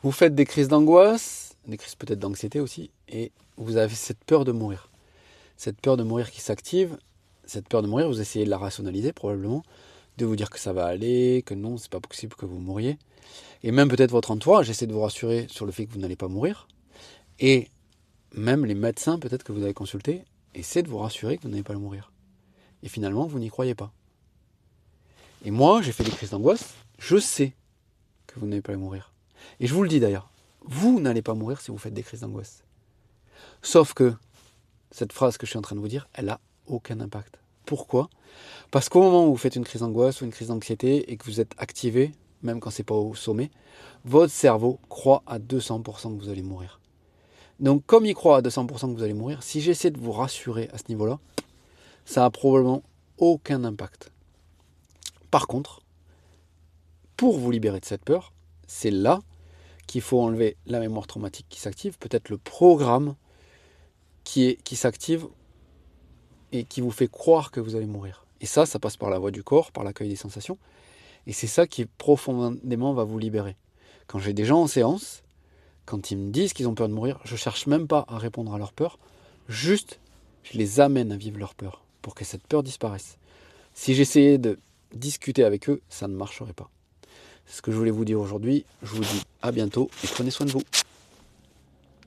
Vous faites des crises d'angoisse, des crises peut-être d'anxiété aussi, et vous avez cette peur de mourir. Cette peur de mourir qui s'active, cette peur de mourir, vous essayez de la rationaliser probablement, de vous dire que ça va aller, que non, c'est pas possible que vous mouriez. Et même peut-être votre entourage essaie de vous rassurer sur le fait que vous n'allez pas mourir. Et même les médecins peut-être que vous avez consultés essaient de vous rassurer que vous n'allez pas mourir. Et finalement, vous n'y croyez pas. Et moi, j'ai fait des crises d'angoisse, je sais que vous n'allez pas mourir. Et je vous le dis d'ailleurs, vous n'allez pas mourir si vous faites des crises d'angoisse. Sauf que cette phrase que je suis en train de vous dire, elle n'a aucun impact. Pourquoi ? Parce qu'au moment où vous faites une crise d'angoisse ou une crise d'anxiété et que vous êtes activé, même quand c'est pas au sommet, votre cerveau croit à 200% que vous allez mourir. Donc comme il croit à 200% que vous allez mourir, si j'essaie de vous rassurer à ce niveau-là, ça n'a probablement aucun impact. Par contre, pour vous libérer de cette peur, c'est là qu'il faut enlever la mémoire traumatique qui s'active, peut-être le programme qui s'active et qui vous fait croire que vous allez mourir. Et ça passe par la voie du corps, par l'accueil des sensations. Et c'est ça qui profondément va vous libérer. Quand j'ai des gens en séance, quand ils me disent qu'ils ont peur de mourir, je ne cherche même pas à répondre à leur peur. Juste, je les amène à vivre leur peur pour que cette peur disparaisse. Si j'essayais de discuter avec eux, ça ne marcherait pas. C'est ce que je voulais vous dire aujourd'hui. Je vous dis à bientôt et prenez soin de vous.